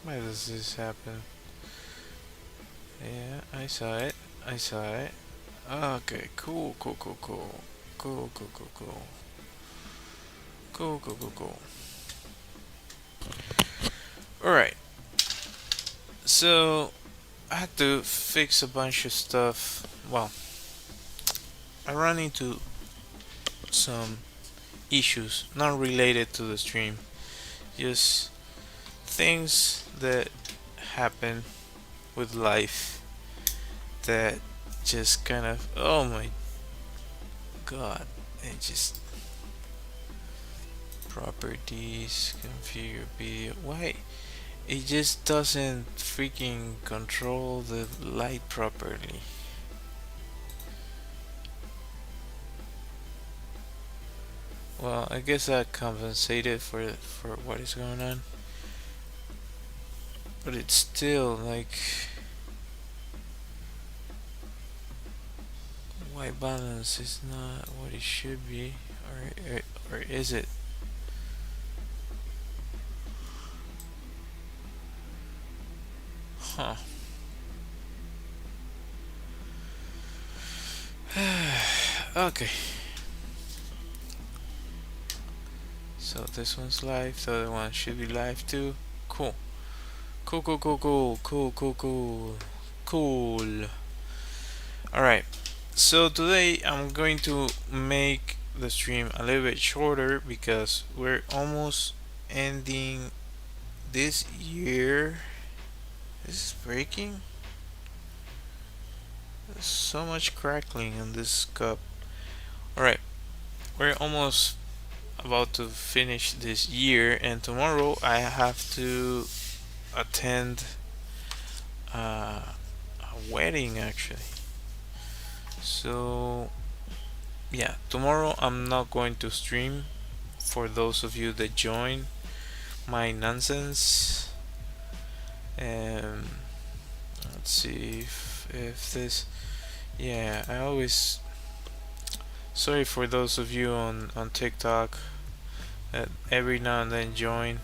Why does this happen? Yeah, I saw it. I saw it. Okay, cool, cool, cool, cool. Cool, cool, cool, cool. Cool, cool, cool, cool. Alright, so I had to fix a bunch of stuff. Well, I ran into some issues not related to the stream, just things that happen with life that just kind of, oh my god, it just properties configure video. Why it just doesn't freaking control the light properly? Well, I guess that compensated for what is going on, but it's still like, white balance is not what it should be, or is it? Huh. Okay. So this one's live, the other one should be live too. Cool. Cool, cool, cool, cool, cool, cool, cool, cool. Alright. So today I'm going to make the stream a little bit shorter because we're almost ending this year. This is breaking. There's so much crackling in this cup. Alright, we're almost about to finish this year, and tomorrow I have to attend a wedding actually. So, yeah, tomorrow I'm not going to stream for those of you that join my nonsense. And let's see if this, yeah, I always, sorry for those of you on TikTok that every now and then join.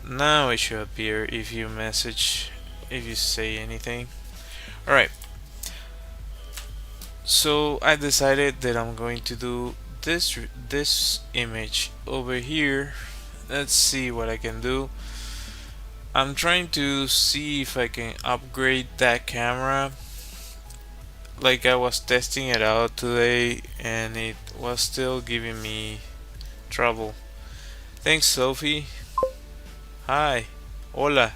Now it should appear if you message, if you say anything. Alright, so I decided that I'm going to do this image over here. Let's see what I can do. I'm trying to see if I can upgrade that camera. Like, I was testing it out today and it was still giving me trouble. Thanks, Sophie. Hi. Hola.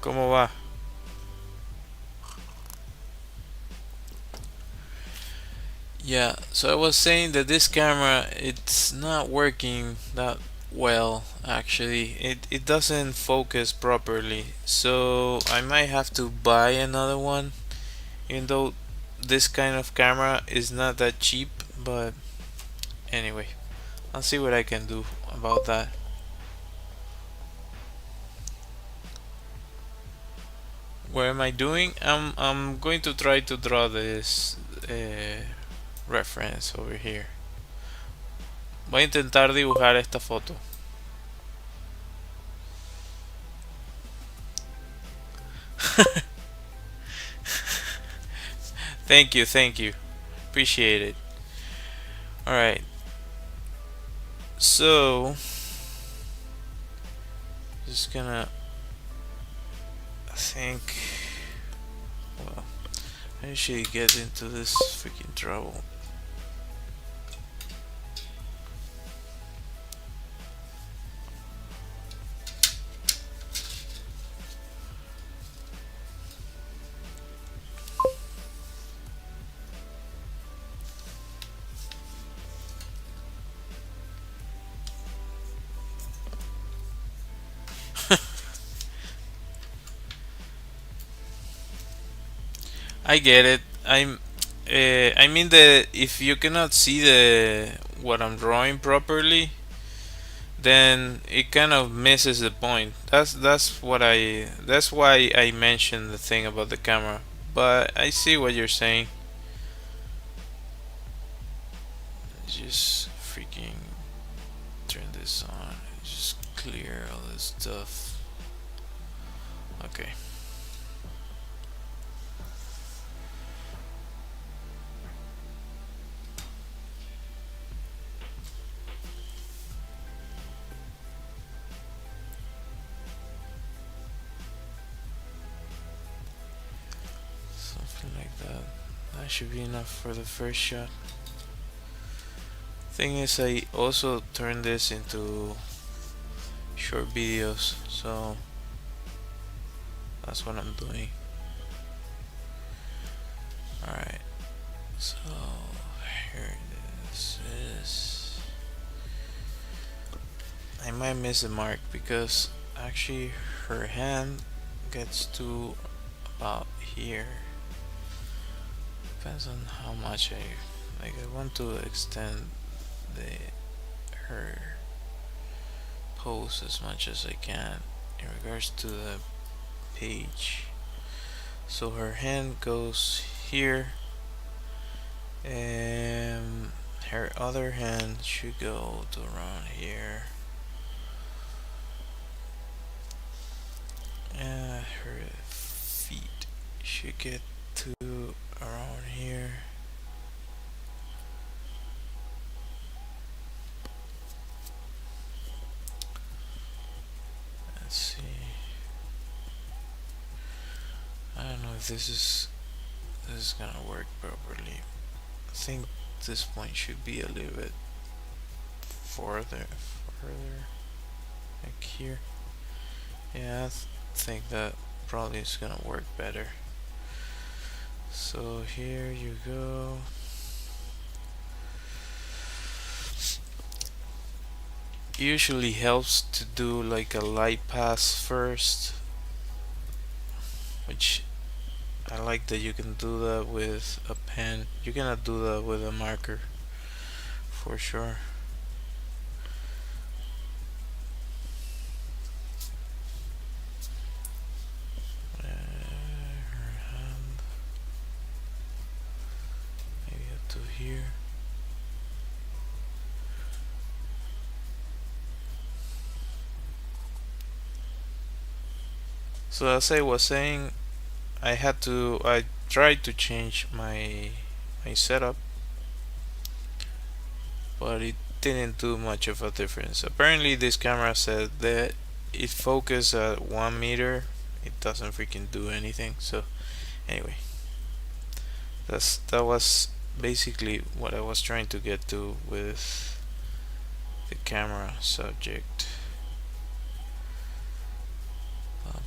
¿Cómo va? Yeah, so I was saying that this camera, it's not working that well actually. It doesn't focus properly. So I might have to buy another one, even though this kind of camera is not that cheap, but anyway, I'll see what I can do about that. What am I doing? I'm going to try to draw this reference over here. Voy a intentar dibujar esta foto. Thank you, thank you. Appreciate it. Alright. So, just gonna, I think, well, I usually get into this freaking trouble. I get it. I mean that if you cannot see the what I'm drawing properly, then it kind of misses the point. That's why I mentioned the thing about the camera. But I see what you're saying. It's just freaking turn this on. Just clear all this stuff. Okay. Something like that. That should be enough for the first shot. Thing is, I also turn this into short videos, so that's what I'm doing. Alright, so here this is. I might miss a mark because actually her hand gets to about here. Depends on how much I want to extend her pose as much as I can in regards to the page. So her hand goes here, and her other hand should go to around here, and her feet should get to around here. Let's see. I don't know if this is gonna work properly. I think this point should be a little bit further, like here. Yeah, I think that probably is gonna work better. So here you go. Usually helps to do like a light pass first, which I like that you can do that with a pen. You cannot do that with a marker for sure. Her hand maybe up to here. So as I was saying, I tried to change my setup, but it didn't do much of a difference. Apparently this camera said that it focused at 1 meter. It doesn't freaking do anything. So anyway, that was basically what I was trying to get to with the camera subject.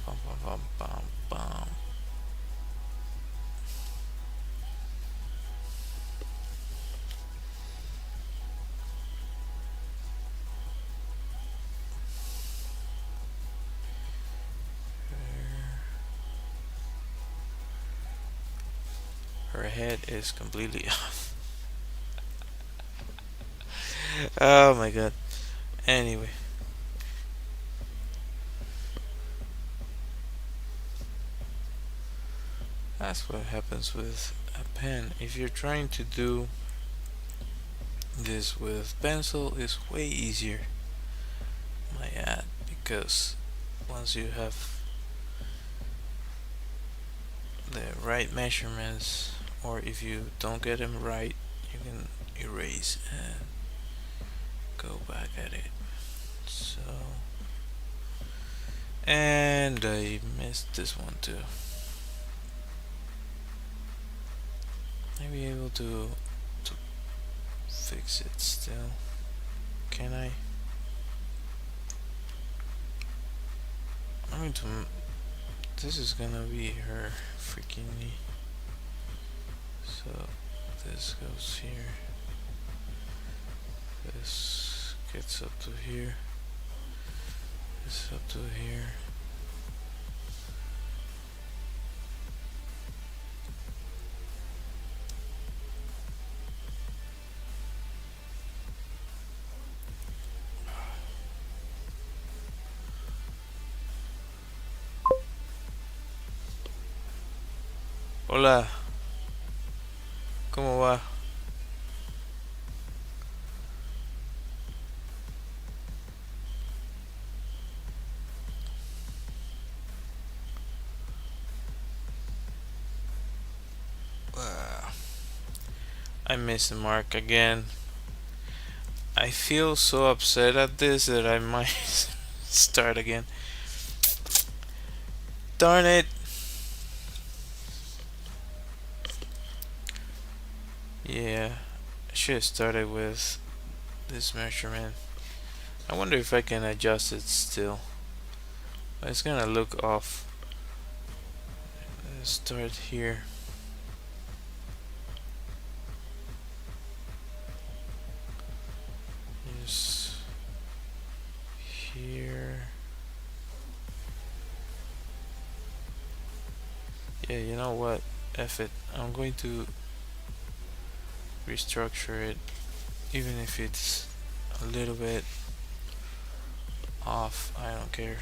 Bum, bum, bum, bum, bum. Her head is completely off. Oh my god. Anyway. That's what happens with a pen. If you're trying to do this with pencil, it's way easier, might add, because once you have the right measurements, or if you don't get them right, you can erase and go back at it. So, and I missed this one too. Maybe able to fix it still. Can I? I'm going to. This is gonna be her freaking knee. So this goes here. This gets up to here. This up to here. Hola, ¿cómo va? I missed the mark again. I feel so upset at this that I might start again. Darn it! Yeah, I should have started with this measurement. I wonder if I can adjust it still. It's gonna look off. Let's start here. Just here. Yeah, you know what? F it. I'm going to restructure it, even if it's a little bit off. I don't care.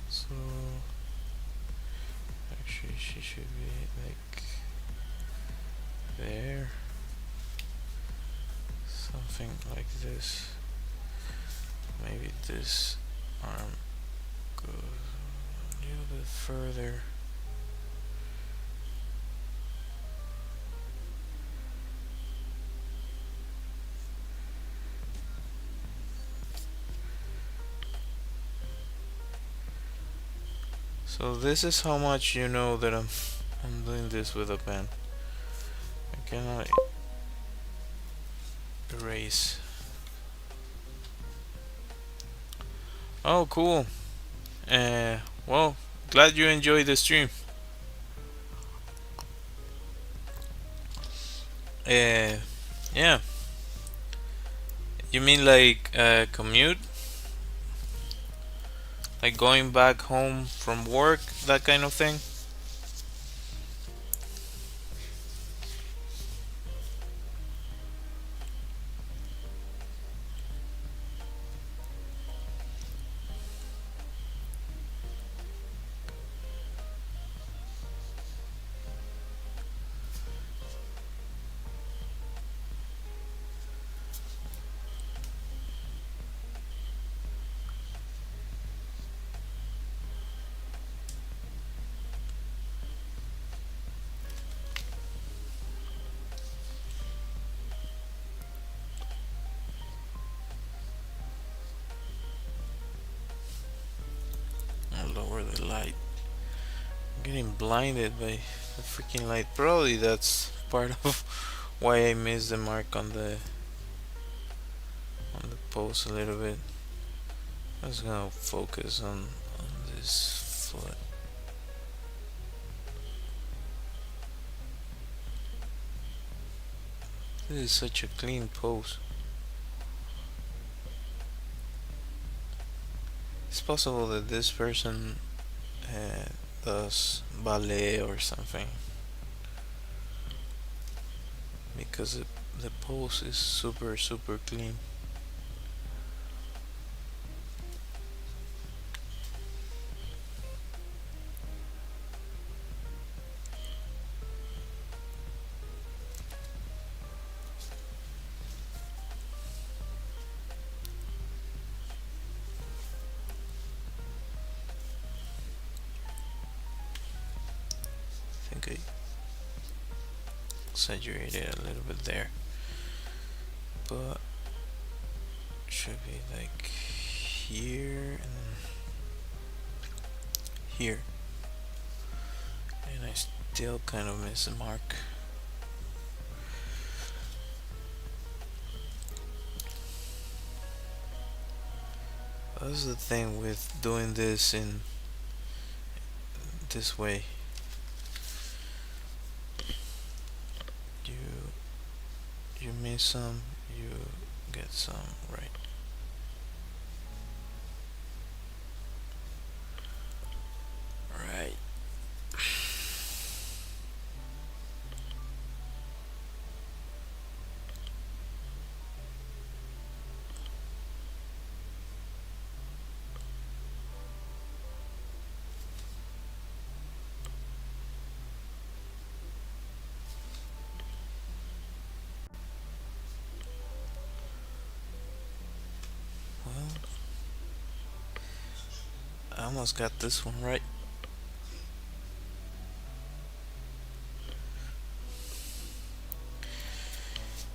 So actually, she should be like there, something like this. Maybe this arm goes a little bit further. So this is how much you know that I'm doing this with a pen. I cannot erase. Oh, cool. Well, glad you enjoyed the stream. Uh, yeah. You mean like commute? Like going back home from work, that kind of thing? I'll lower the light. I'm getting blinded by the freaking light. Probably that's part of why I missed the mark on the post a little bit. I'm just gonna focus on this foot. This is such a clean pose. It's possible that this person uh, does ballet or something, because the pose is super clean. I think I exaggerated a little bit there, but it should be like here and here, and I still kind of miss the mark. That's the thing with doing this in this way. You you miss some, you get some, right? Right. almost got this one right.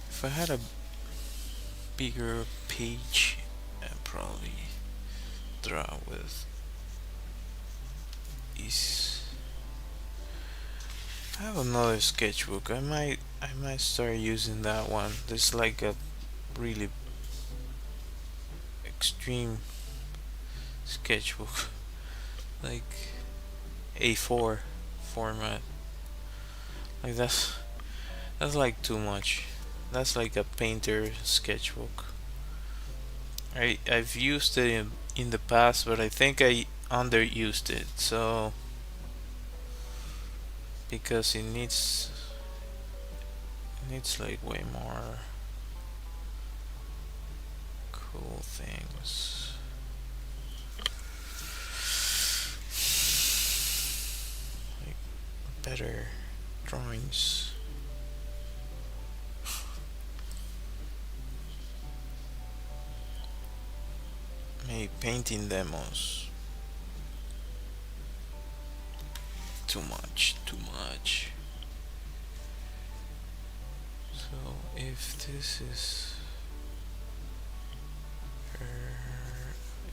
If I had a bigger page, I'd probably draw with these. I have another sketchbook. I might start using that one. This is like a really extreme sketchbook, like A4 format. Like that's like too much. That's like a painter sketchbook. I've used it in the past, but I think I underused it. So because it needs like way more cool things. Like better drawings. Maybe painting demos. Too much, too much. So if this is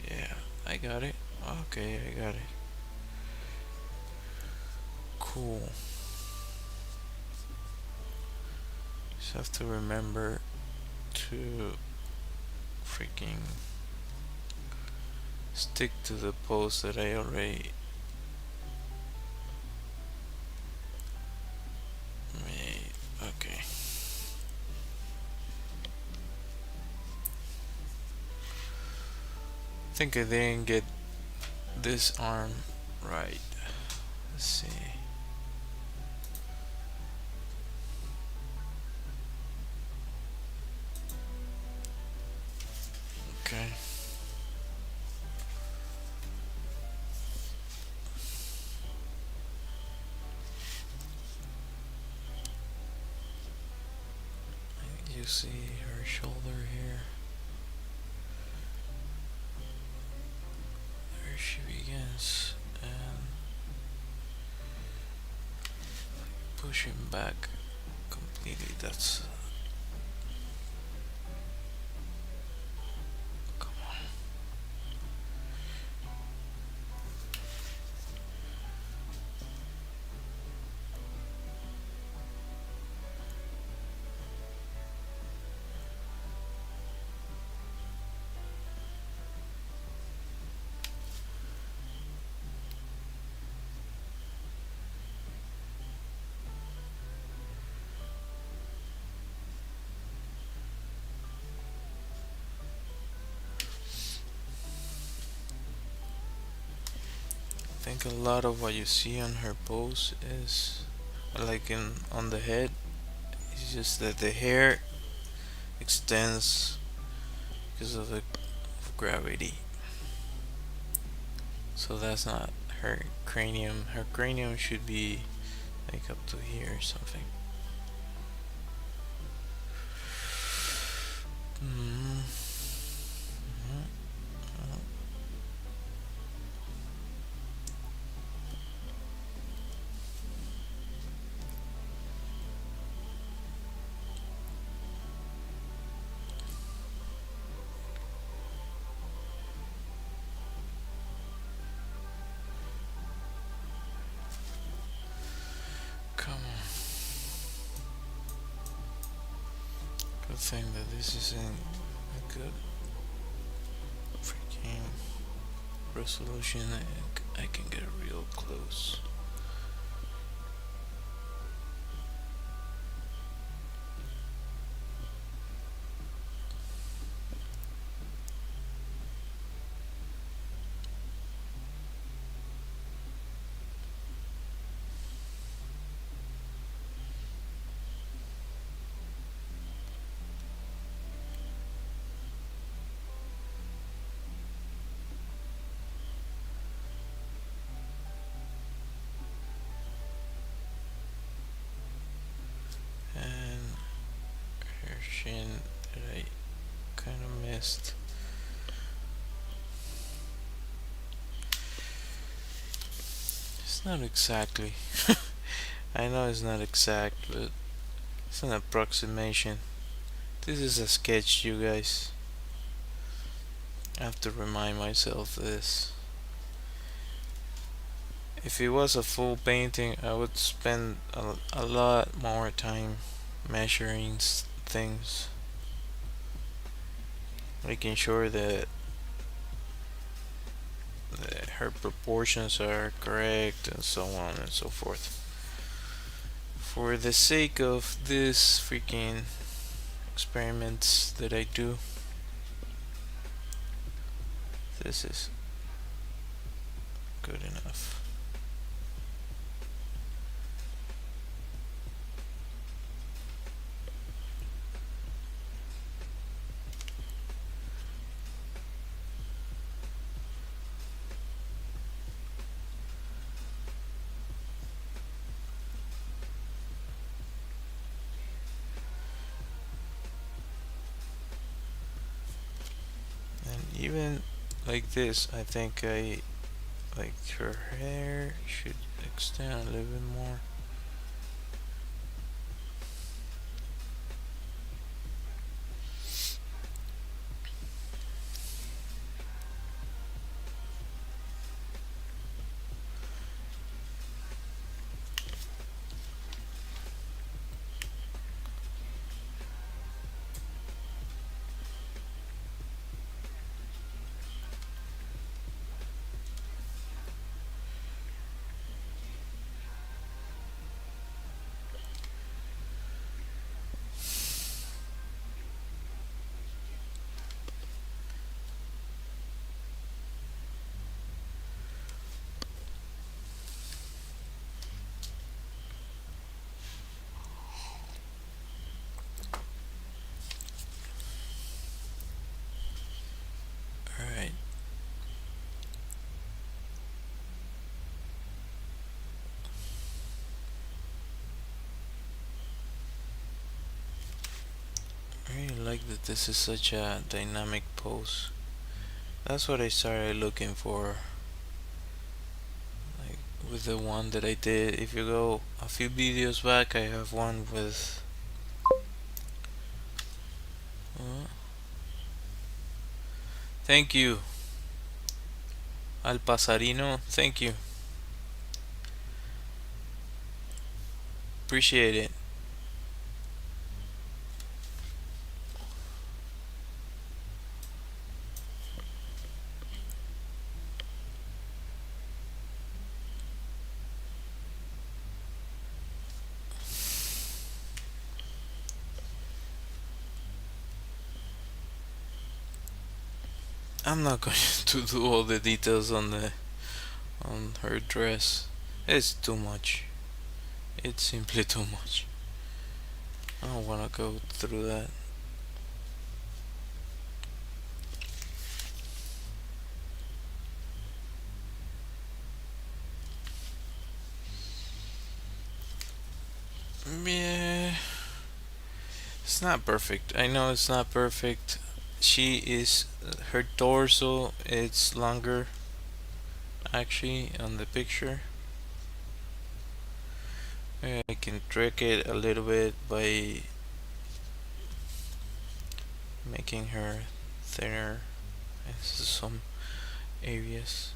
yeah, I got it. Okay, I got it. Cool. Just have to remember to freaking stick to the pose that I already made. Okay. I think I didn't get this arm right. Let's see. Okay. You see her shoulder here. There she begins, and pushing back completely. That's come on. I think a lot of what you see on her pose is like in on the head. It's just that the hair extends because of the of gravity. So that's not her cranium. Her cranium should be like up to here or something. Mm. Come on. Good thing that this isn't a good freaking resolution. I can get real close. And her shin that I kind of missed. Not exactly. I know it's not exact, but it's an approximation. This is a sketch, you guys. I have to remind myself this. If it was a full painting, I would spend a lot more time measuring things, making sure that her proportions are correct and so on and so forth. For the sake of this freaking experiments that I do, this is good enough. And even like this, I think I like her hair should extend a little bit more. Alright. I really like that this is such a dynamic pose. That's what I started looking for, like with the one that I did. If you go a few videos back, I have one with. Uh, Thank you, Al Pasarino. Thank you. Appreciate it. I'm not going to do all the details on her dress. It's too much. It's simply too much. I don't wanna go through that. Yeah, it's not perfect. I know it's not perfect. She is her torso. It's longer actually on the picture. I can trick it a little bit by making her thinner in some areas.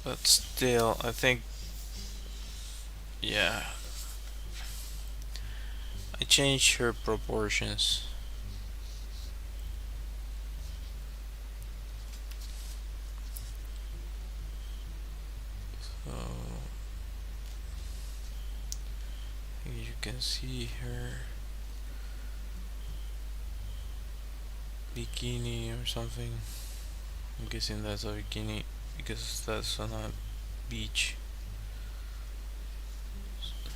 But still, I think, yeah, I changed her proportions. So you can see her bikini or something. I'm guessing that's a bikini because that's on a beach.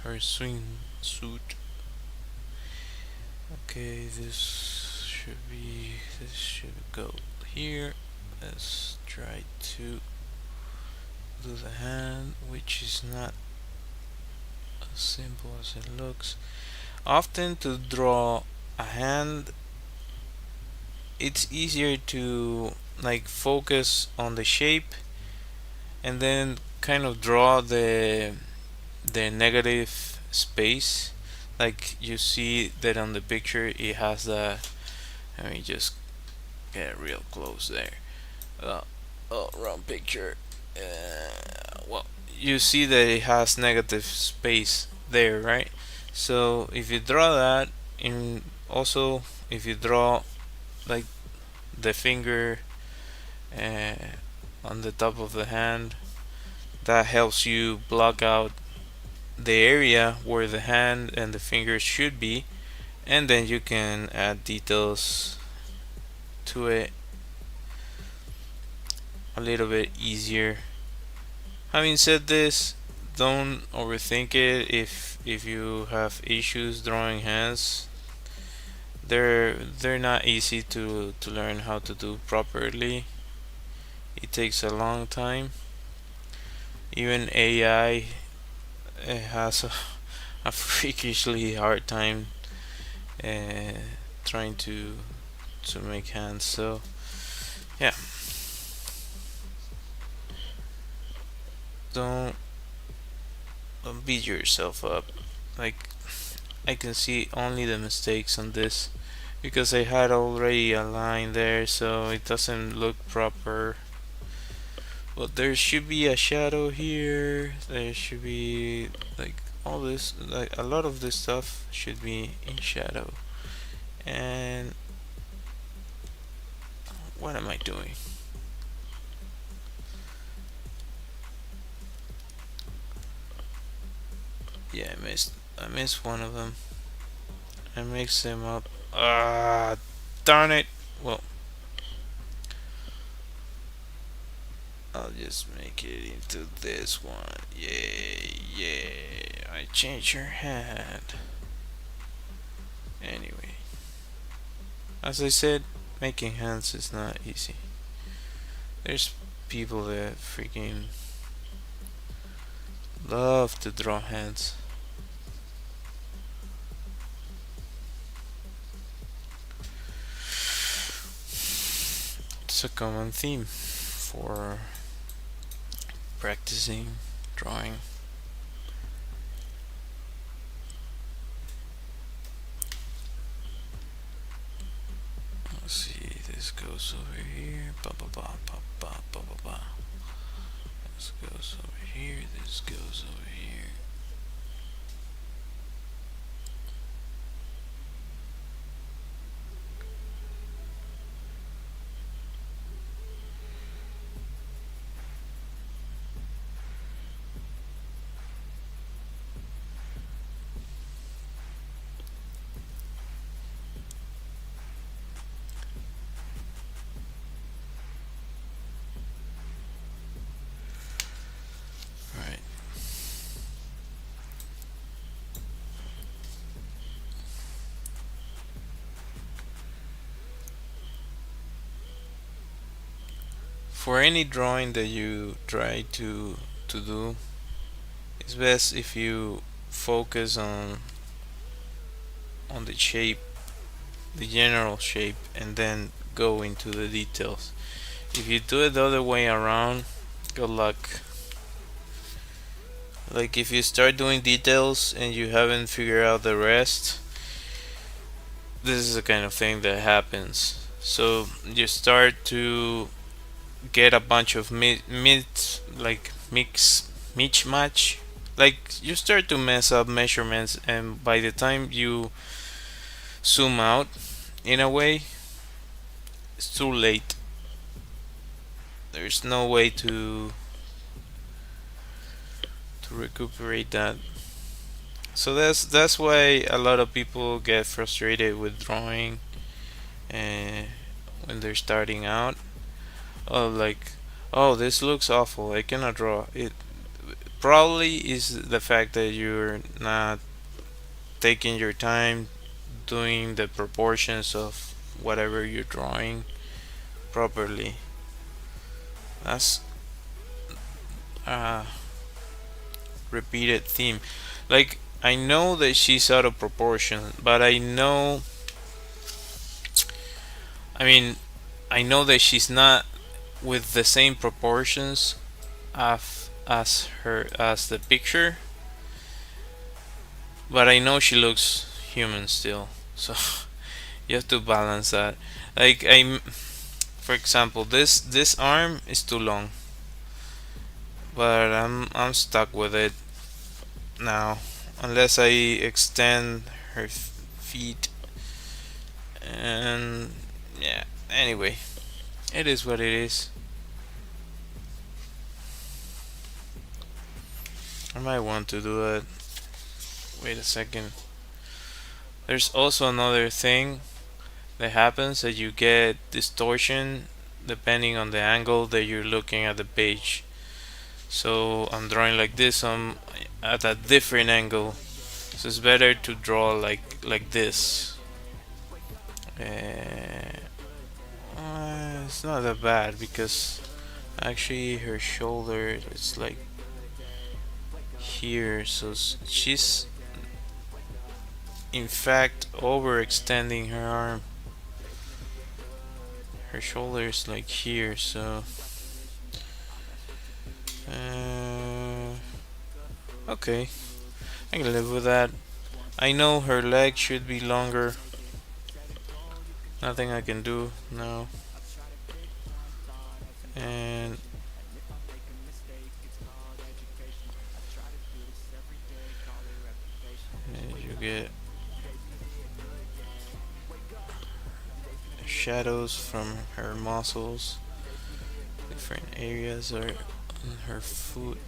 Her swim suit. Okay, this should go here. Let's try to do the hand, which is not as simple as it looks. Often to draw a hand, it's easier to like focus on the shape and then kind of draw the negative space. Like you see that on the picture, it has the. Let me just get real close there. Uh, oh, wrong picture. Well, you see that it has negative space there, right? So if you draw that, in also if you draw like the finger uh, on the top of the hand, that helps you block out the area where the hand and the fingers should be, and then you can add details to it a little bit easier. Having said this, don't overthink it. If you have issues drawing hands, they're not easy to learn how to do properly. It takes a long time. Even AI has a freakishly hard time uh, trying to make hands. So yeah, don't beat yourself up. Like I can see only the mistakes on this because I had already a line there, so it doesn't look proper. But there should be a shadow here. There should be like all this, like a lot of this stuff should be in shadow. And what am I doing? Yeah, I missed one of them. I mixed them up. Ah, darn it. Well, I'll just make it into this one. Yay, yay. I changed your hand. Anyway, as I said, making hands is not easy. There's people that freaking love to draw hands. It's a common theme for practicing drawing. Let's see, this goes over here. Ba ba ba ba ba ba ba ba. This goes over here. This goes over here. Right. For any drawing that you try to do, it's best if you focus on the shape, the general shape, and then go into the details. If you do it the other way around, good luck. Like if you start doing details and you haven't figured out the rest, this is the kind of thing that happens. So you start to get a bunch of like mix match. Like you start to mess up measurements, and by the time you zoom out, in a way, it's too late. There's no way to recuperate that. So that's why a lot of people get frustrated with drawing uh, when they're starting out. Oh, like, oh, this looks awful. I cannot draw it. Probably is the fact that you're not taking your time doing the proportions of whatever you're drawing properly. That's a repeated theme. Like, I know that she's out of proportion, but I mean, I know that she's not with the same proportions as the picture, but I know she looks human still. So you have to balance that. Like for example, this arm is too long, but I'm stuck with it now, unless I extend her feet. And yeah, anyway, it is what it is. I might want to do it. Wait a second. There's also another thing that happens that you get distortion depending on the angle that you're looking at the page. So I'm drawing like this. I'm at a different angle. So it's better to draw like this. Uh, it's not that bad because actually her shoulder is like here, so she's in fact overextending her arm. Her shoulder is like here, so okay, I can live with that. I know her leg should be longer. Nothing I can do now. And you get shadows from her muscles. Different areas are on her foot.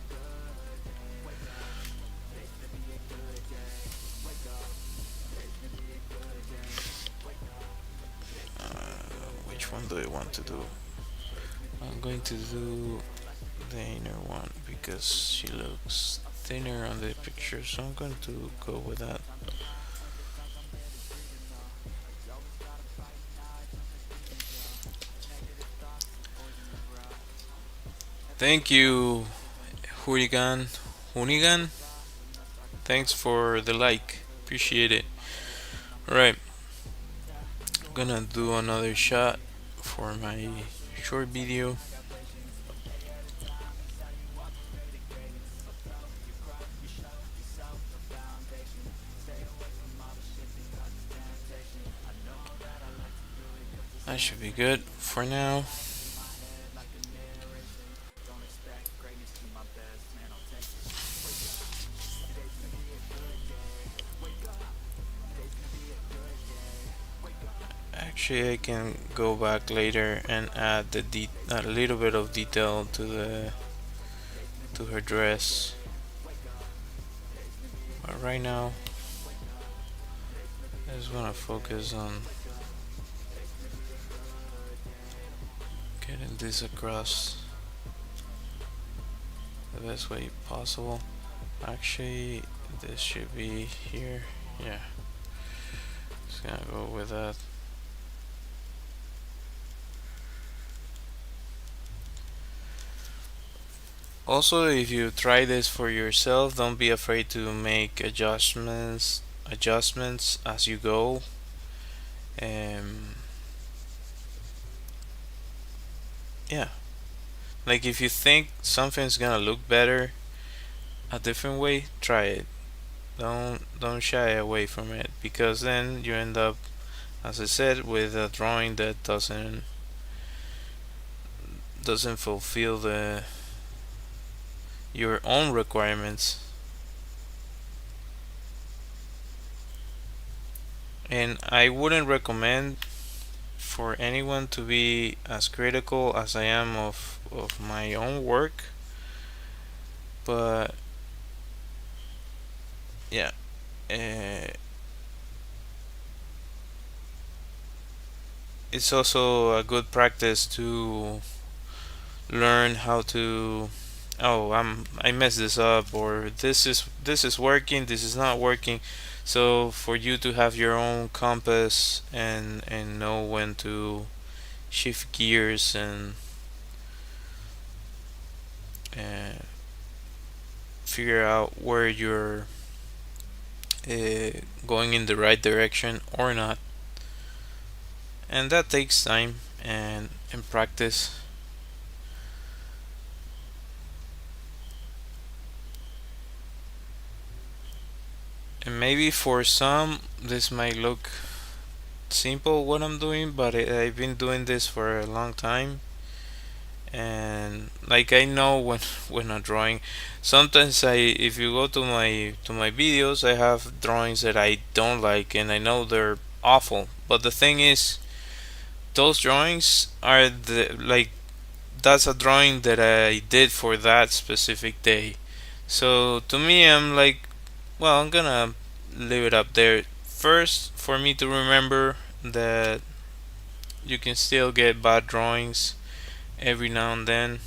Which one do I want to do? I'm going to do the inner one because she looks thinner on the picture, so I'm going to go with that. Thank you, Hooligan. Hoonigan? Thanks for the like. Appreciate it. Alright, I'm gonna do another shot for my short video. That should be good for now. Actually, I can go back later and add a little bit of detail to her dress. But right now, I just want to focus on getting this across the best way possible. Actually, this should be here. Yeah, just gonna go with that. Also, if you try this for yourself, don't be afraid to make adjustments as you go. Yeah, like if you think something's gonna look better a different way, try it. Don't shy away from it, because then you end up, as I said, with a drawing that doesn't fulfill the your own requirements. And I wouldn't recommend for anyone to be as critical as I am of my own work, but yeah, it's also a good practice to learn how to, oh, I messed this up, or this is working, this is not working. So for you to have your own compass and know when to shift gears and uh, figure out where you're going in the right direction or not, and that takes time and practice. And maybe for some this might look simple what I'm doing, but I've been doing this for a long time, and like I know when when I'm drawing. Sometimes if you go to my videos, I have drawings that I don't like, and I know they're awful. But the thing is, those drawings are the like that's a drawing that I did for that specific day. So to me, I'm like, well, I'm gonna leave it up there first for me to remember that you can still get bad drawings every now and then,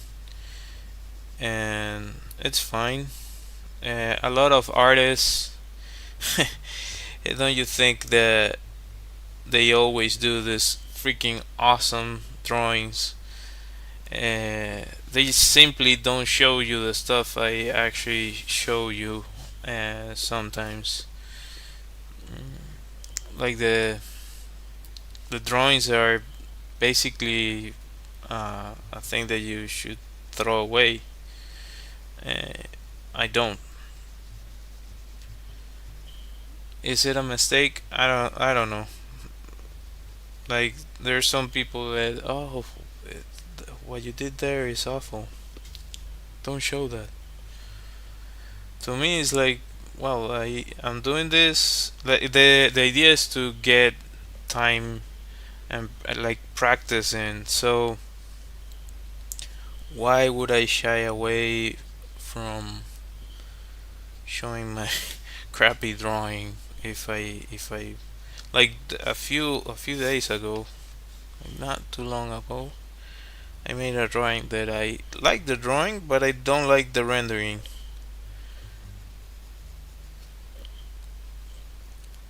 and it's fine. A lot of artists, don't you think that they always do this freaking awesome drawings? They simply don't show you the stuff I actually show you sometimes. Like the drawings are basically a thing that you should throw away. Uh, I don't. Is it a mistake? I don't know. Like there's some people that what you did there is awful. Don't show that. To me, it's like, well, I'm doing this. The idea is to get time and like practice in. So why would I shy away from showing my crappy drawing if I like a few days ago, not too long ago, I made a drawing that I like the drawing, but I don't like the rendering.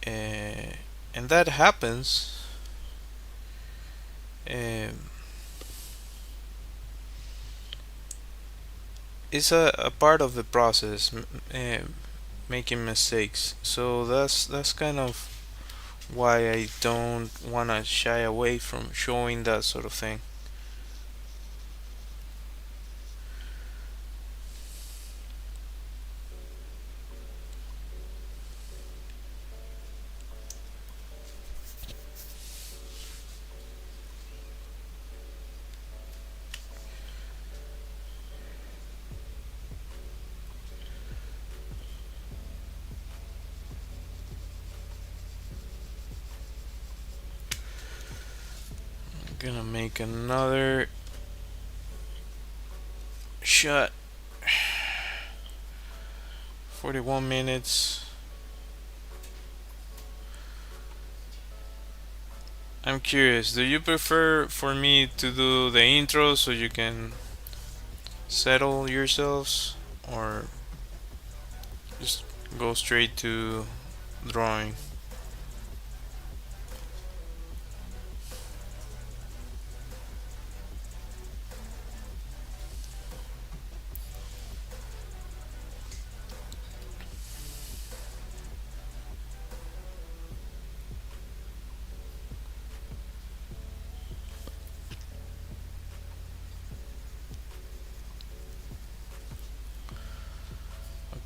Uh, and that happens. Um, it's a part of the process, making mistakes. So that's kind of why I don't wanna shy away from showing that sort of thing. I'm gonna make another shot. 41 minutes. I'm curious, do you prefer for me to do the intro so you can settle yourselves, or just go straight to drawing?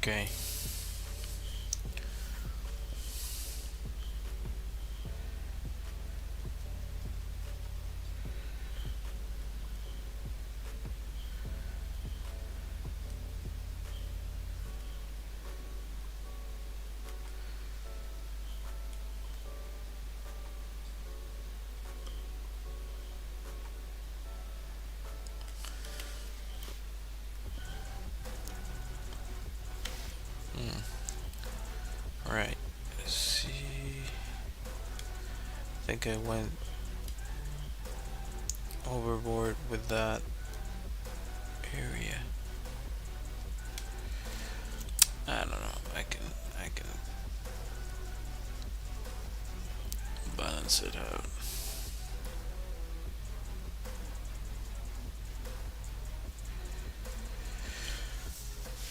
Okay. Alright. Let's see. I think I went overboard with that area. I don't know. I can balance it out.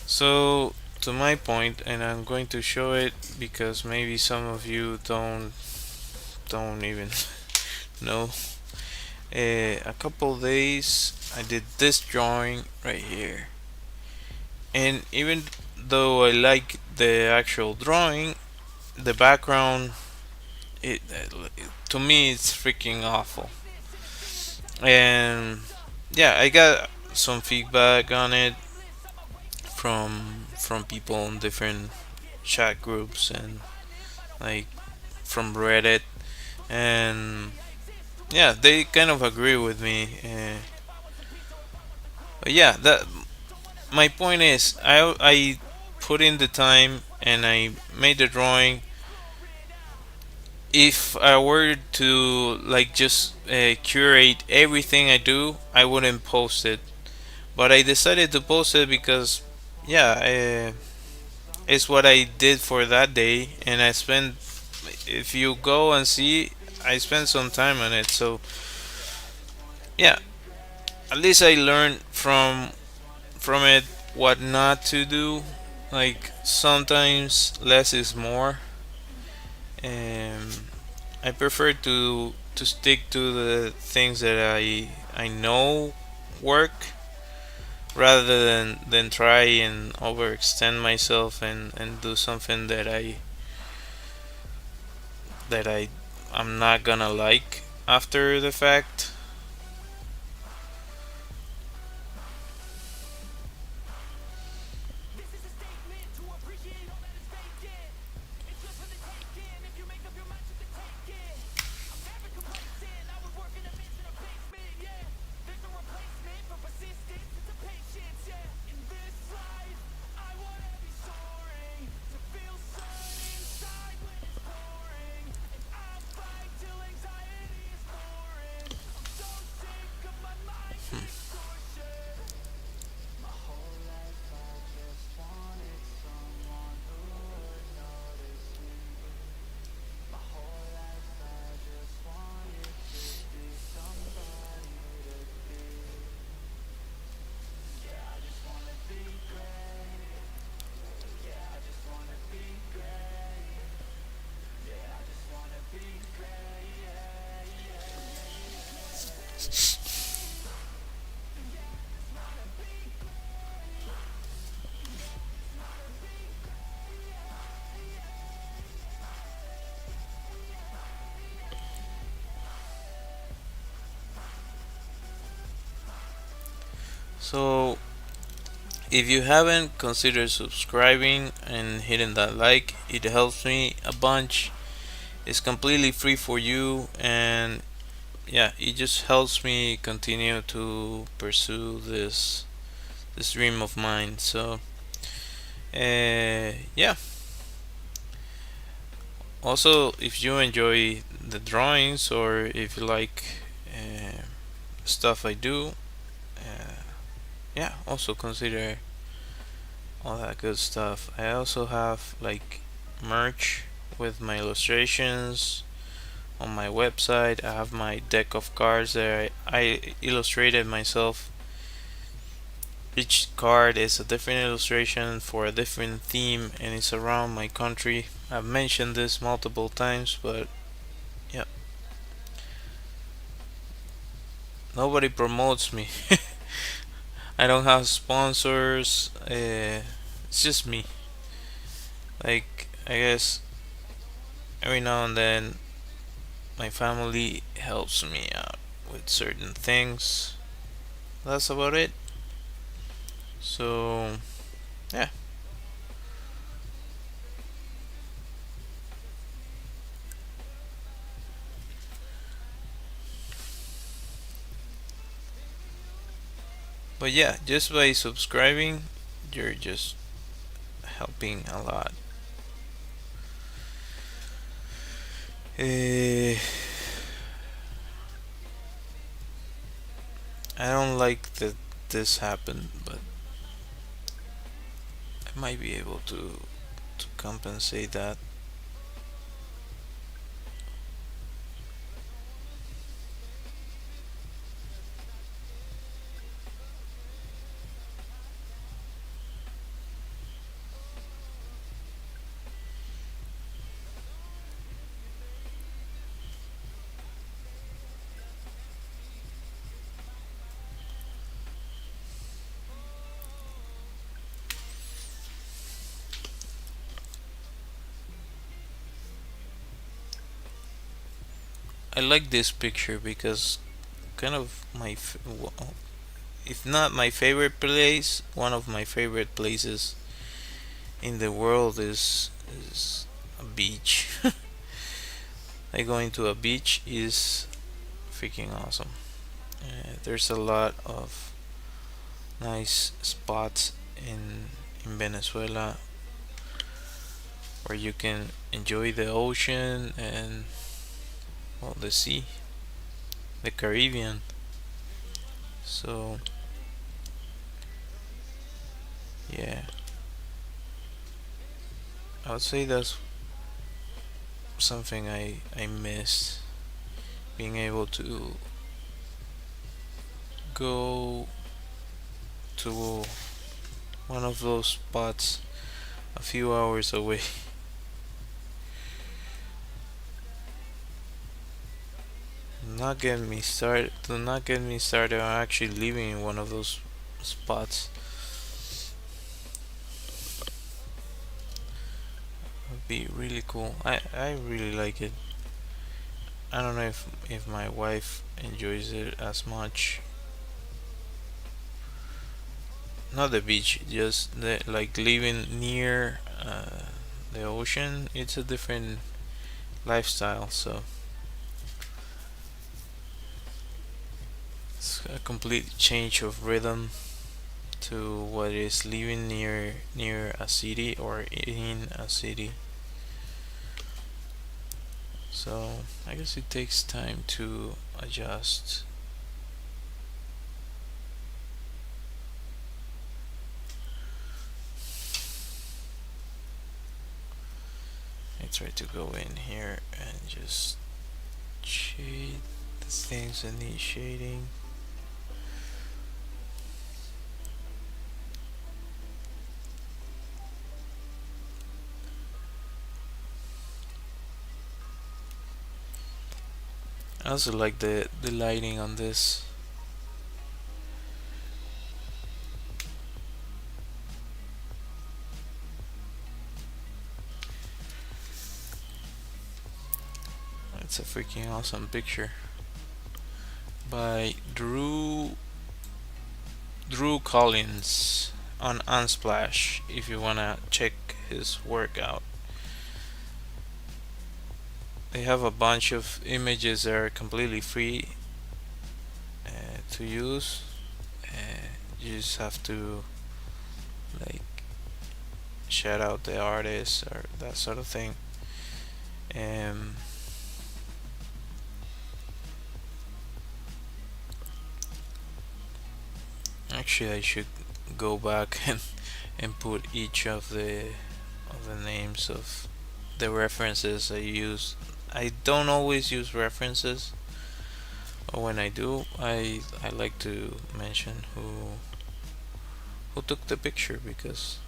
So to my point, and I'm going to show it because maybe some of you don't even know. A couple days I did this drawing right here, and even though I like the actual drawing, the background, to me it's freaking awful. And yeah, I got some feedback on it from people in different chat groups and like from Reddit, and yeah, they kind of agree with me. But yeah, that my point is, I put in the time and I made the drawing. If I were to like just curate everything I do, I wouldn't post it. But I decided to post it because, yeah, it's what I did for that day, and I spent. If you go and see, I spent some time on it. So yeah, at least I learned from it what not to do. Like sometimes less is more, and I prefer to stick to the things that I know work rather than try and overextend myself and do something that I'm not gonna like after the fact. So if you haven't, consider subscribing and hitting that like. It helps me a bunch. It's completely free for you, and yeah, it just helps me continue to pursue this dream of mine. So yeah. Also, if you enjoy the drawings or if you like uh, stuff I do, uh, yeah, also consider all that good stuff. I also have like merch with my illustrations on my website. I have my deck of cards that I illustrated myself. Each card is a different illustration for a different theme, and it's around my country. I've mentioned this multiple times, but yeah, nobody promotes me. I don't have sponsors. It's just me. Like, I guess every now and then my family helps me out with certain things. That's about it. So yeah. But yeah, just by subscribing, you're just helping a lot. Uh, I don't like that this happened, but I might be able to compensate that. I like this picture because kind of if not my favorite place, one of my favorite places in the world is a beach. Like going to a beach is freaking awesome. There's a lot of nice spots in Venezuela where you can enjoy the ocean and well the sea, the Caribbean. So yeah, I would say that's something I missed, being able to go to one of those spots a few hours away. Not get me started. Do not get me started on actually living in one of those spots. Would be really cool. I really like it. I don't know if my wife enjoys it as much. Not the beach, just the like living near the ocean. It's a different lifestyle, so it's a complete change of rhythm to what is living near a city or in a city. So I guess it takes time to adjust. I try to go in here and just shade the things that need shading. I also like the lighting on this. It's a freaking awesome picture by Drew Collins on Unsplash if you wanna check his work out. They have a bunch of images that are completely free to use. You just have to like shout out the artist or that sort of thing. Um, Actually, I should go back and put each of the names of the references I use. I don't always use references, but when I do, I like to mention who took the picture because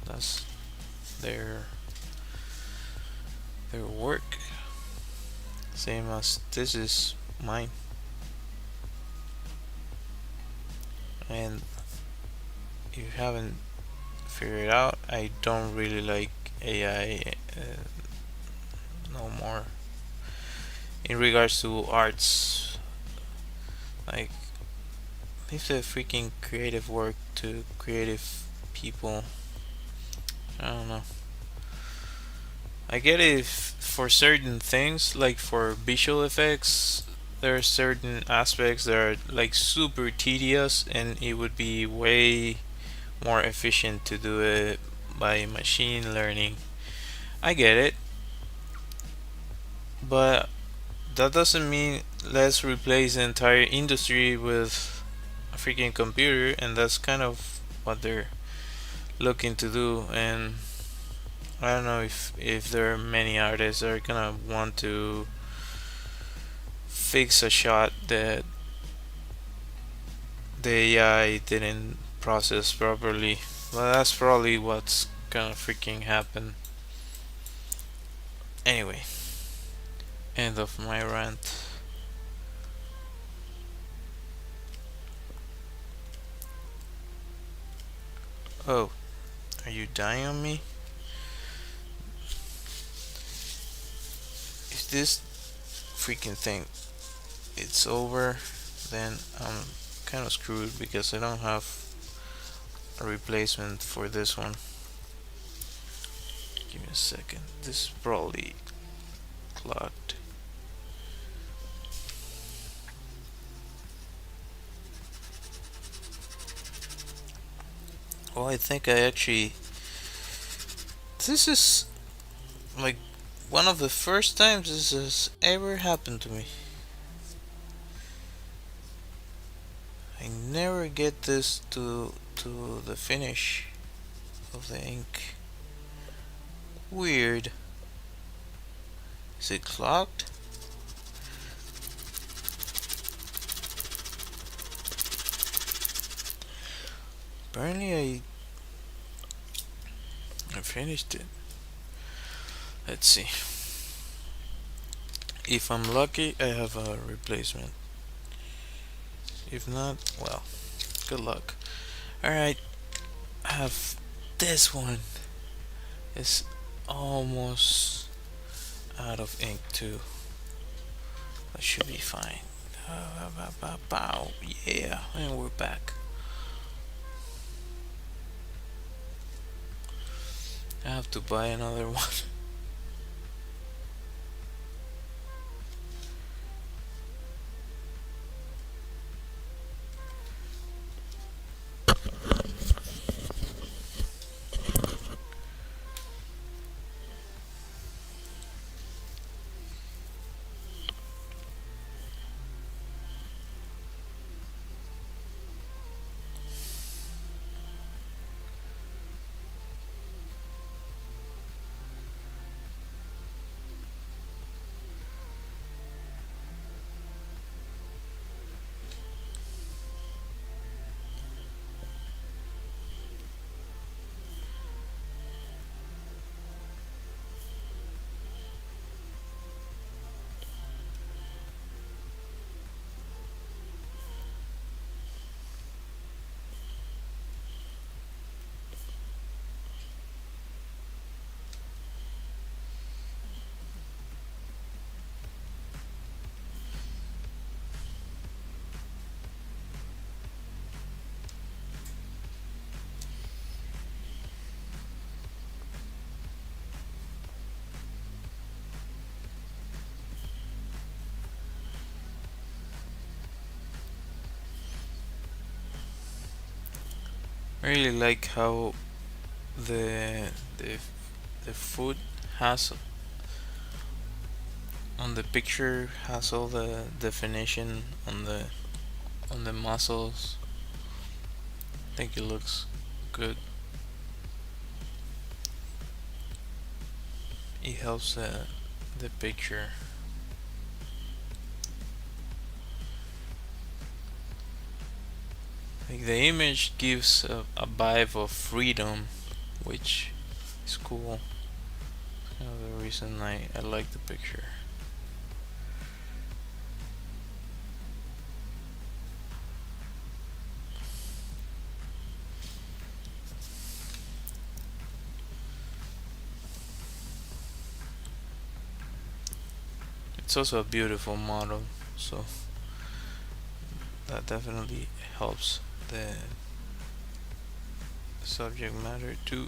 that's their their work. Same as this is mine. And if you haven't figured it out, I don't really like AI no more. In regards to arts, like leave the freaking creative work to creative people. I don't know. I get it if for certain things, like for visual effects, there are certain aspects that are like super tedious, and it would be way more efficient to do it by machine learning. I get it, but that doesn't mean let's replace the entire industry with a freaking computer, and that's kind of what they're looking to do. And I don't know if there are many artists that are gonna want to fix a shot that the AI didn't process properly. Well, that's probably what's gonna freaking happen. Anyway, end of my rant. Oh, are you dying on me? Is this freaking thing it's over, then I'm kind of screwed because I don't have a replacement for this one. Give me a second. This is probably clogged. Well, I think I actually. This is like one of the first times this has ever happened to me. I never get this to the finish of the ink. Weird. Is it clogged? Apparently I finished it. Let's see. If I'm lucky, I have a replacement. If not, well, good luck. Alright, I have this one. It's almost out of ink too. That should be fine. Yeah, and we're back. I have to buy another one. I really like how the the food has on the picture has all the definition on the muscles. I think it looks good. It helps the picture. Like the image gives a vibe of freedom, which is cool. Kind of the reason I like the picture. It's also a beautiful model, so that definitely helps the subject matter too.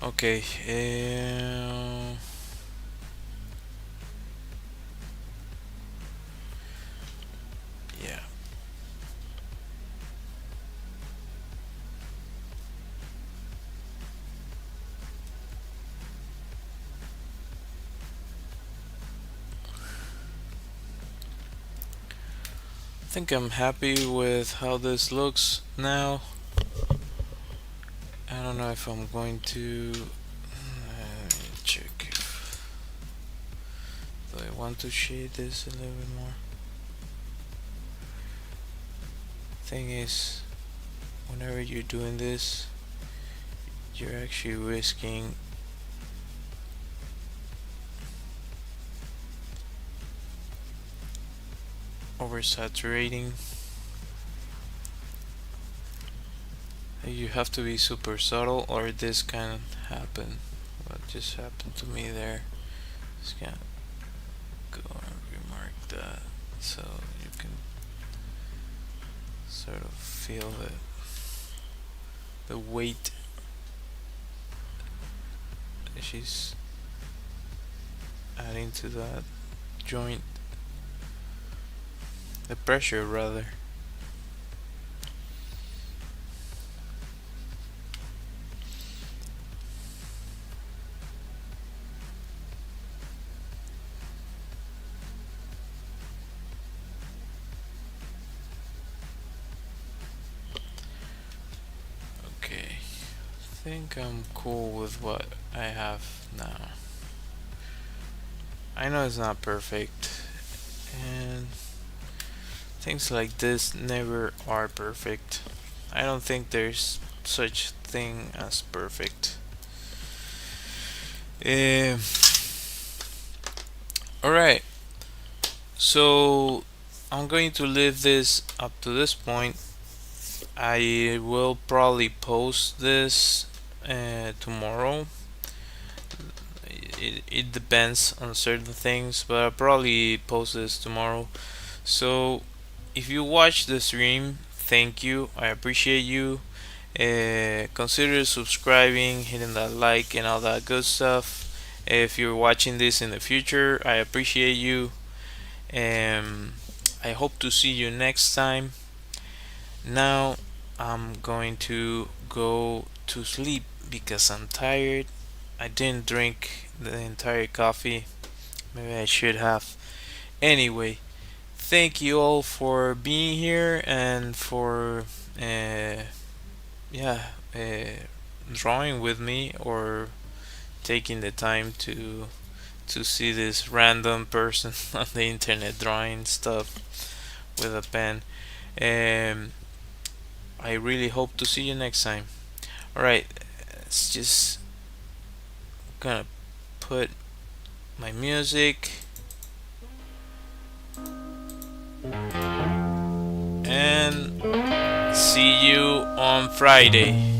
Okay, yeah. I think I'm happy with how this looks now. I don't know if I'm going to check if do I want to shade this a little bit more. Thing is, whenever you're doing this, you're actually risking oversaturating. You have to be super subtle or this can happen what just happened to me there. Just gonna go and remark that so you can sort of feel the weight that she's adding to that joint, the pressure rather. Okay, I think I'm cool with what I have now. I know it's not perfect, and things like this never are perfect. I don't think there's such thing as perfect. Um, Alright, so I'm going to leave this up to this point. I will probably post this tomorrow. It depends on certain things, but I'll probably post this tomorrow. So if you watch the stream, thank you. I appreciate you. Consider subscribing, hitting that like, and all that good stuff. If you're watching this in the future, I appreciate you. Um, I hope to see you next time. Now I'm going to go to sleep because I'm tired. I didn't drink the entire coffee. Maybe I should have. Anyway, thank you all for being here and for uh, yeah drawing with me or taking the time to see this random person on the internet drawing stuff with a pen. Um, I really hope to see you next time. Alright, it's just gonna put my music and see you on Friday.